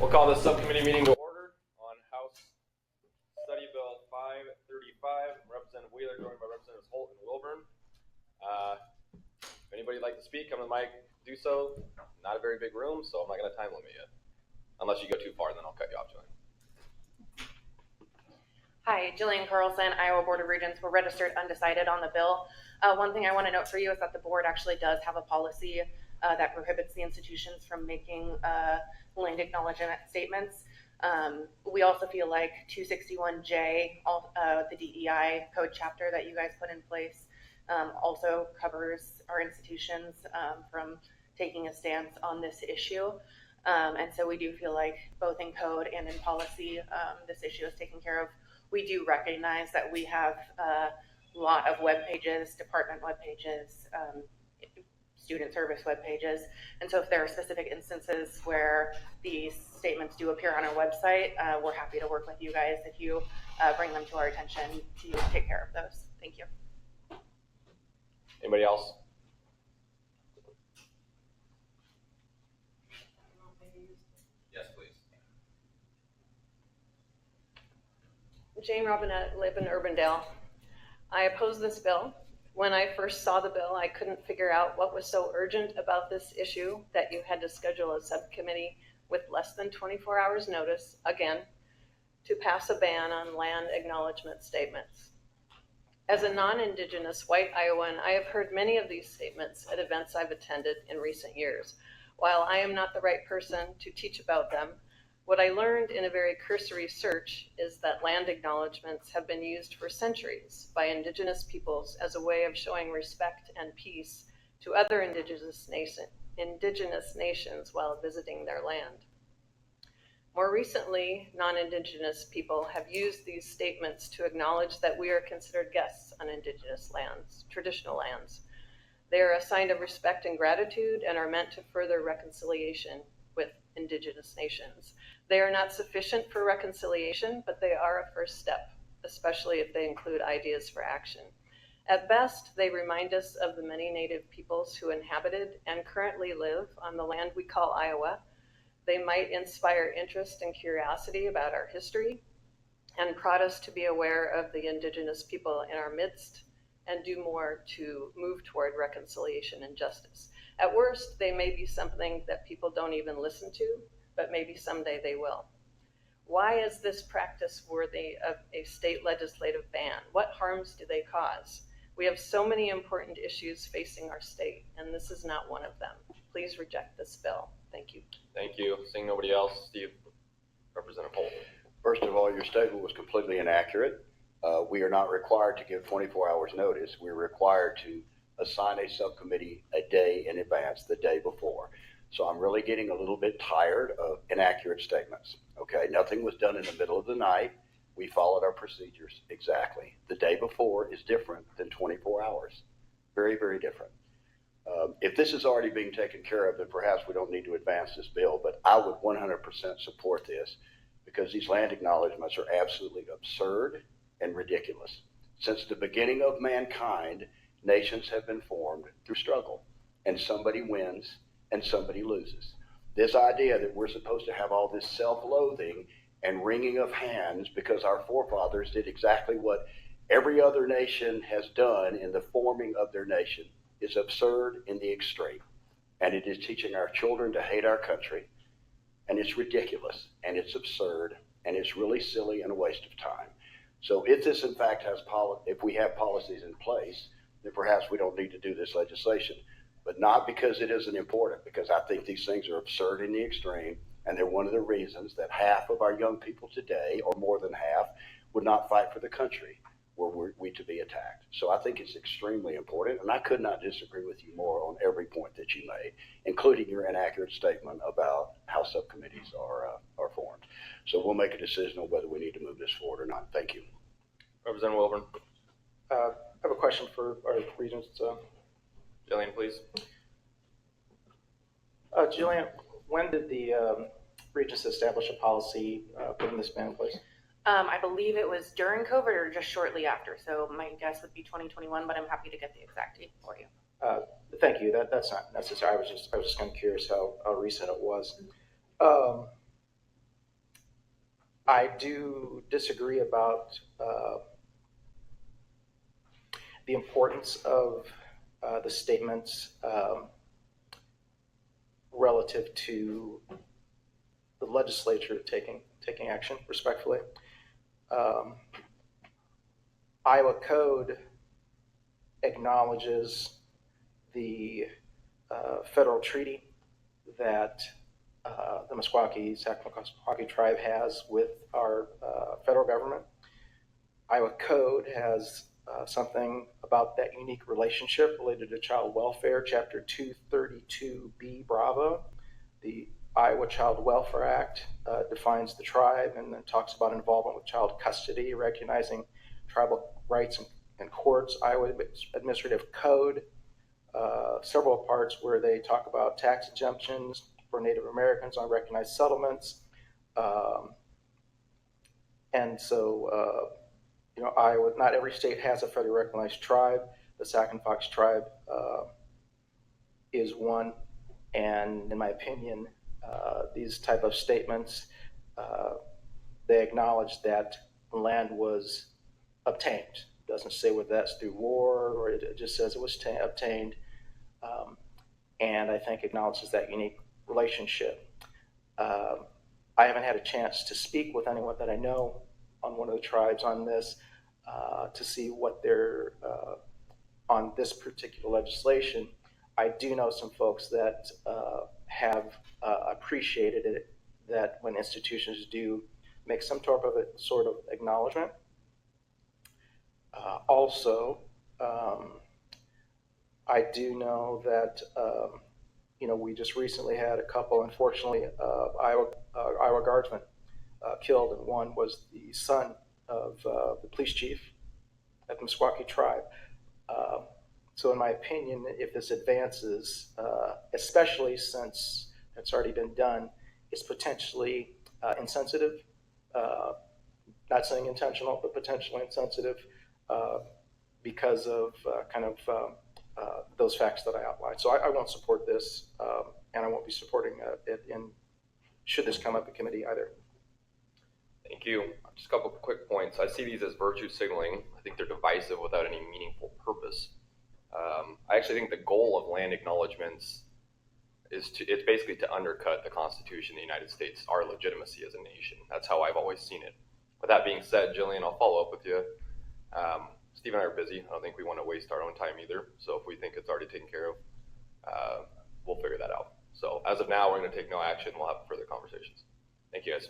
We'll call this subcommittee meeting to order on House Study Bill 535. Representative Wheeler, joined by Representatives Holt and Wilburn. If anybody'd like to speak, come to the mic, do so. Not a very big room, so I'm not going to time limit you. Unless you go too far, then I'll cut you off, Jillian. Hi, Jillian Carlson, Iowa Board of Regents. We're registered undecided on the bill. One thing I want to note for you is that the board actually does have a policy that prohibits the institutions from making land acknowledgement statements. We also feel like 261J, the DEI code chapter that you guys put in place, also covers our institutions from taking a stance on this issue. And so we do feel like both in code and in policy, this issue is taken care of. We do recognize that we have a lot of web pages, department web pages, student service web pages. And so if there are specific instances where these statements do appear on our website, we're happy to work with you guys if you bring them to our attention to take care of those. Thank you. Anybody else? Yes, please. Jane Robinette, live in Urbandale. I oppose this bill. When I first saw the bill, I couldn't figure out what was so urgent about this issue that you had to schedule a subcommittee with less than 24 hours notice, again, to pass a ban on land acknowledgement statements. As a non-Indigenous white Iowan, I have heard many of these statements at events I've attended in recent years. While I am not the right person to teach about them, what I learned in a very cursory search is that land acknowledgements have been used for centuries by Indigenous peoples as a way of showing respect and peace to other Indigenous nations while visiting their land. More recently, non-Indigenous people have used these statements to acknowledge that we are considered guests on Indigenous lands, traditional lands. They are a sign of respect and gratitude and are meant to further reconciliation with Indigenous nations. They are not sufficient for reconciliation, but they are a first step, especially if they include ideas for action. At best, they remind us of the many Native peoples who inhabited and currently live on the land we call Iowa. They might inspire interest and curiosity about our history and prod us to be aware of the Indigenous people in our midst and do more to move toward reconciliation and justice. At worst, they may be something that people don't even listen to, but maybe someday they will. Why is this practice worthy of a state legislative ban? What harms do they cause? We have so many important issues facing our state, and this is not one of them. Please reject this bill. Thank you. Thank you. Seeing nobody else, Steve, Representative Holt. First of all, your statement was completely inaccurate. We are not required to give 24 hours notice. We're required to assign a subcommittee a day in advance, the day before. So I'm really getting a little bit tired of inaccurate statements. Okay, nothing was done in the middle of the night. We followed our procedures exactly. The day before is different than 24 hours. Very, very different. If this is already being taken care of, then perhaps we don't need to advance this bill, but I would 100% support this because these land acknowledgements are absolutely absurd and ridiculous. Since the beginning of mankind, nations have been formed through struggle, and somebody wins and somebody loses. This idea that we're supposed to have all this self-loathing and wringing of hands because our forefathers did exactly what every other nation has done in the forming of their nation is absurd in the extreme. And it is teaching our children to hate our country. And it's ridiculous, and it's absurd, and it's really silly and a waste of time. So if this in fact has if we have policies in place, then perhaps we don't need to do this legislation. But not because it isn't important, because I think these things are absurd in the extreme, and they're one of the reasons that half of our young people today, or more than half, would not fight for the country were we to be attacked. So I think it's extremely important, and I could not disagree with you more on every point that you made, including your inaccurate statement about how subcommittees are formed. So we'll make a decision on whether we need to move this forward or not. Thank you. Representative Wilburn. I have a question for our regents. Jillian, please. Jillian, when did the regents establish a policy putting this ban in place? I believe it was during COVID or just shortly after. So my guess would be 2021, but I'm happy to get the exact date for you. Thank you. That's not necessary. I was just kind of curious how recent it was. I do disagree about the importance of the statements relative to the legislature taking action, respectfully. Iowa Code acknowledges the federal treaty that the Meskwaki tribe has with our federal government. Iowa Code has something about that unique relationship related to child welfare, Chapter 232B Bravo. The Iowa Child Welfare Act defines the tribe and then talks about involvement with child custody, recognizing tribal rights and courts. Iowa Administrative Code, several parts where they talk about tax exemptions for Native Americans on recognized settlements. And so, Iowa, not every state has a federally recognized tribe. The Sac and Fox tribe is one. And in my opinion, these type of statements, they acknowledge that land was obtained. It doesn't say whether that's through war or it just says it was obtained. And I think acknowledges that unique relationship. I haven't had a chance to speak with anyone that I know on one of the tribes on this to see what they're on this particular legislation. I do know some folks that have appreciated it, that when institutions do make some sort of acknowledgement. Also, I do know that we just recently had a couple, unfortunately, Iowa Guardsmen killed, and one was the son of the police chief at the Meskwaki tribe. So in my opinion, if this advances, especially since it's already been done, it's potentially insensitive, not saying intentional, but potentially insensitive because of those facts that I outlined. So I won't support this, and I won't be supporting it should this come up in committee either. Thank you. Just a couple of quick points. I see these as virtue signaling. I think they're divisive without any meaningful purpose. I actually think the goal of land acknowledgements is it's basically to undercut the Constitution of the United States, our legitimacy as a nation. That's how I've always seen it. With that being said, Jillian, I'll follow up with you. Steve and I are busy. I don't think we want to waste our own time either. So if we think it's already taken care of, we'll figure that out. So as of now, we're going to take no action. We'll have further conversations. Thank you, guys.